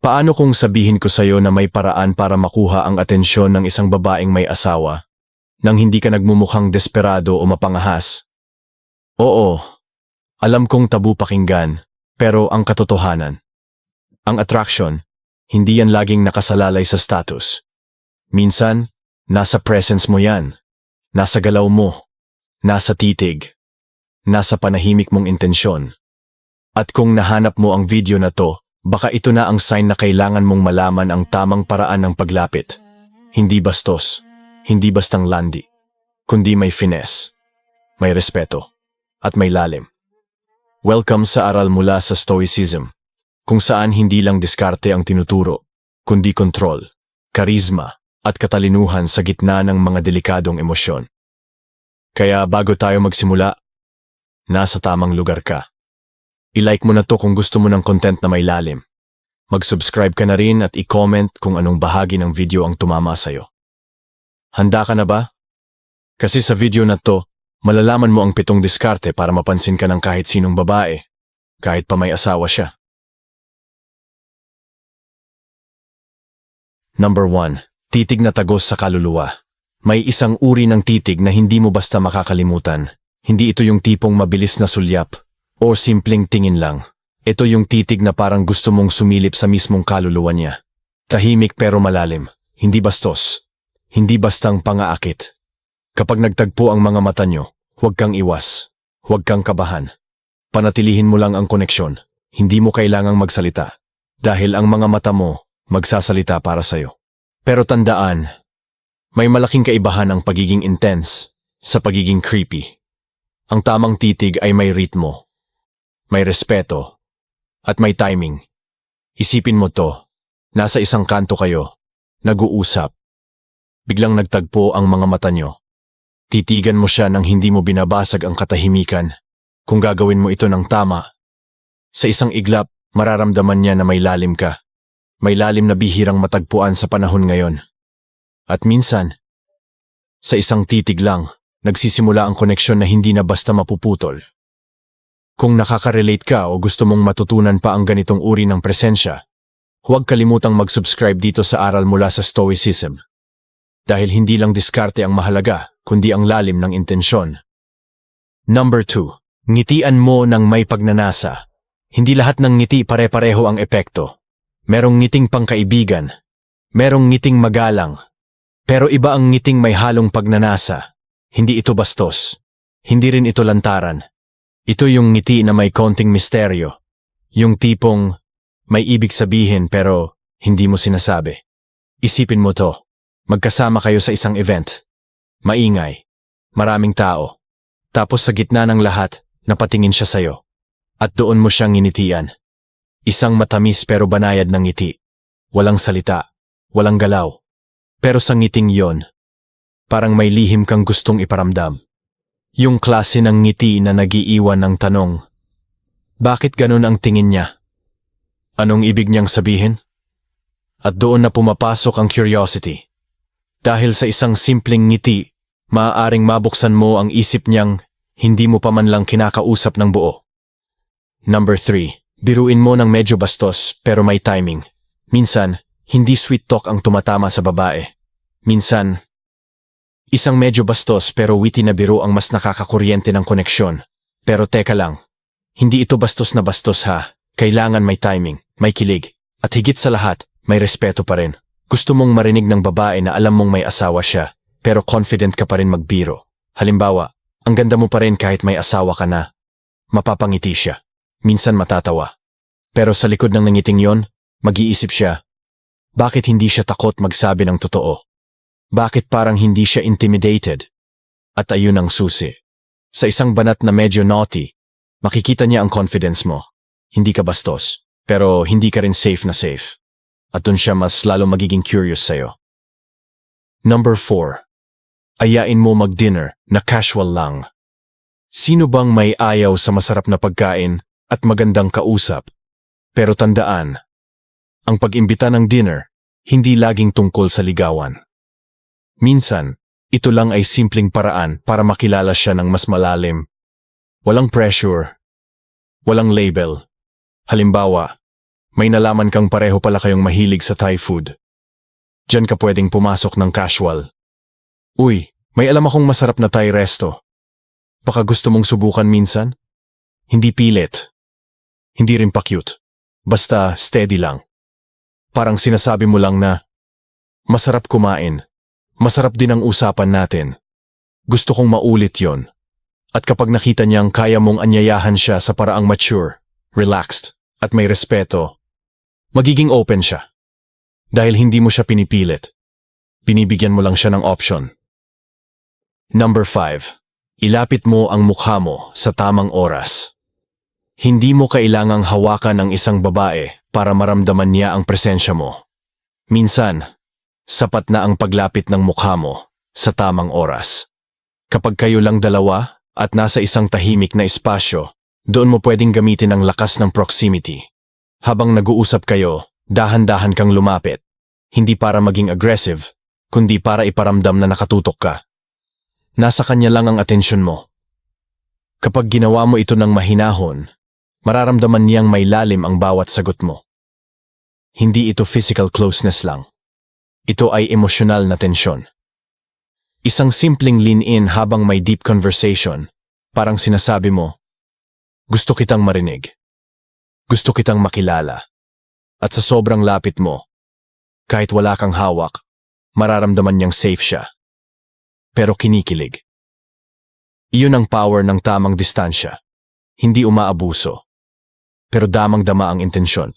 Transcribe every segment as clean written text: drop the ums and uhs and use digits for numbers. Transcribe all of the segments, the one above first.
Paano kung sabihin ko sa'yo na may paraan para makuha ang atensyon ng isang babaeng may asawa nang hindi ka nagmumukhang desperado o mapangahas? Oo, alam kong tabu pakinggan, pero ang katotohanan. Ang attraction, hindi yan laging nakasalalay sa status. Minsan, nasa presence mo yan. Nasa galaw mo. Nasa titig. Nasa panahimik mong intensyon. At kung nahanap mo ang video na to, baka ito na ang sign na kailangan mong malaman ang tamang paraan ng paglapit. Hindi bastos, hindi bastang landi, kundi may finesse, may respeto, at may lalim. Welcome sa aral mula sa Stoicism, kung saan hindi lang diskarte ang tinuturo, kundi kontrol, karisma, at katalinuhan sa gitna ng mga delikadong emosyon. Kaya bago tayo magsimula, nasa tamang lugar ka. I-like mo na to kung gusto mo ng content na may lalim. Mag-subscribe ka na rin at i-comment kung anong bahagi ng video ang tumama sa'yo. Handa ka na ba? Kasi sa video na to, malalaman mo ang 7 diskarte para mapansin ka ng kahit sinong babae, kahit pa may asawa siya. Number 1. Titig na tagos sa kaluluwa. May isang uri ng titig na hindi mo basta makakalimutan. Hindi ito yung tipong mabilis na sulyap o simpleng tingin lang. Ito yung titig na parang gusto mong sumilip sa mismong kaluluwa niya. Tahimik pero malalim. Hindi bastos. Hindi bastang pangaakit. Kapag nagtagpo ang mga mata nyo, huwag kang iwas. Huwag kang kabahan. Panatilihin mo lang ang koneksyon. Hindi mo kailangang magsalita. Dahil ang mga mata mo magsasalita para sa'yo. Pero tandaan, may malaking kaibahan ang pagiging intense sa pagiging creepy. Ang tamang titig ay may ritmo. May respeto, at may timing. Isipin mo to, nasa isang kanto kayo, nag-uusap. Biglang nagtagpo ang mga mata nyo. Titigan mo siya nang hindi mo binabasag ang katahimikan. Kung gagawin mo ito ng tama, sa isang iglap, mararamdaman niya na may lalim ka. May lalim na bihirang matagpuan sa panahon ngayon. At minsan, sa isang titig lang, nagsisimula ang koneksyon na hindi na basta mapuputol. Kung nakaka-relate ka o gusto mong matutunan pa ang ganitong uri ng presensya, huwag kalimutang mag-subscribe dito sa aral mula sa Stoicism. Dahil hindi lang diskarte ang mahalaga, kundi ang lalim ng intensyon. Number 2. Ngitian mo ng may pagnanasa. Hindi lahat ng ngiti pare-pareho ang epekto. Merong ngiting pangkaibigan. Merong ngiting magalang. Pero iba ang ngiting may halong pagnanasa. Hindi ito bastos. Hindi rin ito lantaran. Ito yung ngiti na may konting misteryo. Yung tipong may ibig sabihin pero hindi mo sinasabi. Isipin mo to. Magkasama kayo sa isang event. Maingay. Maraming tao. Tapos sa gitna ng lahat, napatingin siya sa'yo. At doon mo siyang nginitian. Isang matamis pero banayad ng ngiti. Walang salita. Walang galaw. Pero sa ngiting yon, parang may lihim kang gustong iparamdam. Yung klase ng ngiti na nagiiwan ng tanong, bakit ganun ang tingin niya? Anong ibig niyang sabihin? At doon na pumapasok ang curiosity. Dahil sa isang simpleng ngiti, maaaring mabuksan mo ang isip niyang hindi mo pa man lang kinakausap ng buo. Number 3. Biruin mo ng medyo bastos pero may timing. Minsan, hindi sweet talk ang tumatama sa babae. Minsan, isang medyo bastos pero witty na biro ang mas nakakakuryente ng koneksyon. Pero teka lang, hindi ito bastos na bastos ha. Kailangan may timing, may kilig, at higit sa lahat, may respeto pa rin. Gusto mong marinig ng babae na alam mong may asawa siya, pero confident ka pa rin magbiro. Halimbawa, ang ganda mo pa rin kahit may asawa ka na. Mapapangiti siya. Minsan matatawa. Pero sa likod ng nangiting yon, mag-iisip siya, bakit hindi siya takot magsabi ng totoo? Bakit parang hindi siya intimidated? At ayun ang susi. Sa isang banat na medyo naughty, makikita niya ang confidence mo. Hindi ka bastos, pero hindi ka rin safe na safe. At dun siya mas lalo magiging curious sa'yo. Number 4. Ayain mo mag-dinner na casual lang. Sino bang may ayaw sa masarap na pagkain at magandang kausap? Pero tandaan, ang pag-imbita ng dinner, hindi laging tungkol sa ligawan. Minsan, ito lang ay simpleng paraan para makilala siya ng mas malalim. Walang pressure. Walang label. Halimbawa, May nalaman kang pareho pala kayong mahilig sa Thai food. Diyan ka pwedeng pumasok ng casual. Uy, may alam akong masarap na Thai resto. Baka gusto mong subukan minsan? Hindi pilit. Hindi rin pa cute. Basta steady lang. Parang sinasabi mo lang na, masarap kumain. Masarap din ang usapan natin. Gusto kong maulit yon. At kapag nakita niyang kaya mong anyayahan siya sa paraang mature, relaxed, at may respeto, magiging open siya. Dahil hindi mo siya pinipilit. Binibigyan mo lang siya ng option. Number 5. Ilapit mo ang mukha mo sa tamang oras. Hindi mo kailangang hawakan ang isang babae para maramdaman niya ang presensya mo. Minsan, sapat na ang paglapit ng mukha mo sa tamang oras. Kapag kayo lang dalawa at nasa isang tahimik na espasyo, doon mo pwedeng gamitin ang lakas ng proximity. Habang nag-uusap kayo, dahan-dahan kang lumapit. Hindi para maging aggressive, kundi para iparamdam na nakatutok ka. Nasa kanya lang ang atensyon mo. Kapag ginawa mo ito ng mahinahon, mararamdaman niyang may lalim ang bawat sagot mo. Hindi ito physical closeness lang. Ito ay emosyonal na tensyon. Isang simpleng lean-in habang may deep conversation, parang sinasabi mo, gusto kitang marinig. Gusto kitang makilala. At sa sobrang lapit mo, kahit wala kang hawak, mararamdaman niyang safe siya. Pero kinikilig. Iyon ang power ng tamang distansya. Hindi umaabuso. Pero damang-dama ang intensyon.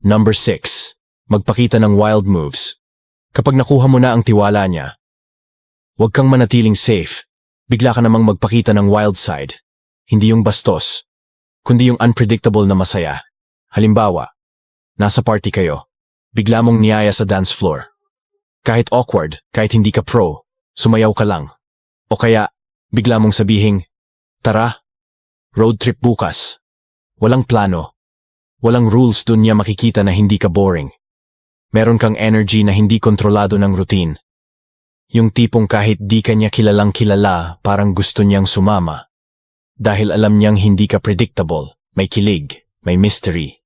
Number 6. Magpakita ng wild moves. Kapag nakuha mo na ang tiwala niya, huwag kang manatiling safe. Bigla ka namang magpakita ng wild side. Hindi yung bastos, kundi yung unpredictable na masaya. Halimbawa, nasa party kayo, bigla mong niyaya sa dance floor. Kahit awkward, kahit hindi ka pro, sumayaw ka lang. O kaya, bigla mong sabihing, tara, road trip bukas. Walang plano. Walang rules, dun niya makikita na hindi ka boring. Meron kang energy na hindi kontrolado ng routine. Yung tipong kahit di ka niya kilalang kilala, parang gusto niyang sumama. Dahil alam niyang hindi ka predictable, may kilig, may mystery.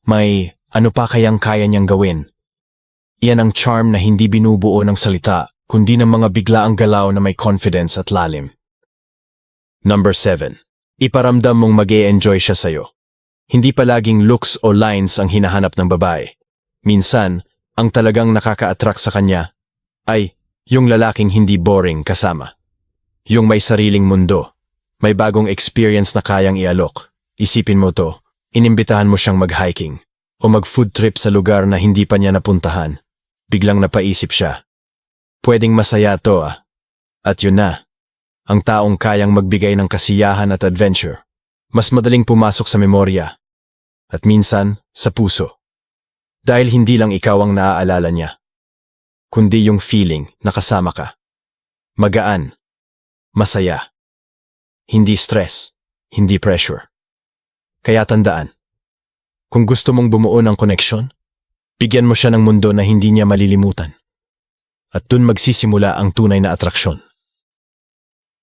May ano pa kayang kaya niyang gawin. Iyan ang charm na hindi binubuo ng salita, kundi ng mga biglaang galaw na may confidence at lalim. Number 7. Iparamdam mong mag-e-enjoy siya sa'yo. Hindi palaging looks o lines ang hinahanap ng babae. Minsan, ang talagang nakaka-attract sa kanya ay yung lalaking hindi boring kasama. Yung may sariling mundo. May bagong experience na kayang ialok. Isipin mo to, inimbitahan mo siyang mag-hiking o mag-food trip sa lugar na hindi pa niya napuntahan. Biglang napaisip siya. Pwedeng masaya to At yun na, ang taong kayang magbigay ng kasiyahan at adventure. Mas madaling pumasok sa memorya. At minsan, sa puso. Dahil hindi lang ikaw ang naaalala niya, kundi yung feeling na kasama ka. Magaan. Masaya. Hindi stress, hindi pressure. Kaya tandaan, kung gusto mong bumuo ng koneksyon, bigyan mo siya ng mundo na hindi niya malilimutan. At dun magsisimula ang tunay na atraksyon.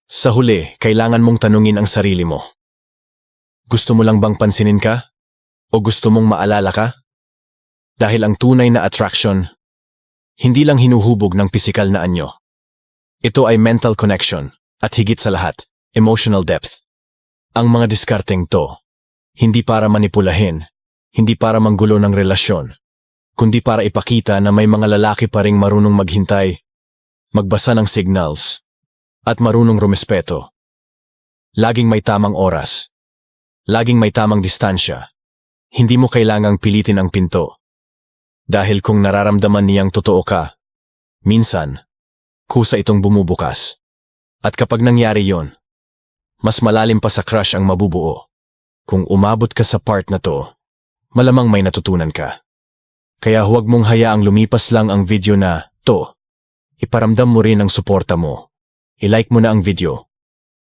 Sa huli, kailangan mong tanungin ang sarili mo. Gusto mo lang bang pansinin ka? O gusto mong maalala ka? Dahil ang tunay na attraction, hindi lang hinuhubog ng pisikal na anyo. Ito ay mental connection at higit sa lahat, emotional depth. Ang mga diskarteng to, hindi para manipulahin, hindi para manggulo ng relasyon, kundi para ipakita na may mga lalaki pa ring marunong maghintay, magbasa ng signals, at marunong rumespeto. Laging may tamang oras, laging may tamang distansya. Hindi mo kailangang pilitin ang pinto. Dahil kung nararamdaman niyang totoo ka, minsan, kusa itong bumubukas. At kapag nangyari yon, mas malalim pa sa crush ang mabubuo. Kung umabot ka sa part na to, malamang may natutunan ka. Kaya huwag mong hayaang lumipas lang ang video na to. Iparamdam mo rin ang suporta mo. I-like mo na ang video.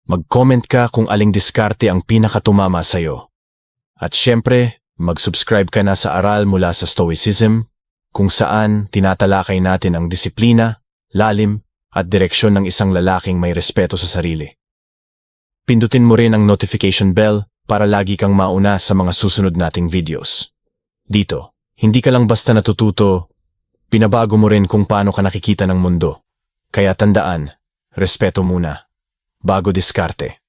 Mag-comment ka kung aling diskarte ang pinakatumama sa'yo. At syempre, mag-subscribe ka na sa Aral mula sa Stoicism, kung saan tinatalakay natin ang disiplina, lalim, at direksyon ng isang lalaking may respeto sa sarili. Pindutin mo rin ang notification bell para lagi kang mauna sa mga susunod nating videos. Dito, hindi ka lang basta natututo, pinabago mo rin kung paano ka nakikita ng mundo. Kaya tandaan, respeto muna, bago diskarte.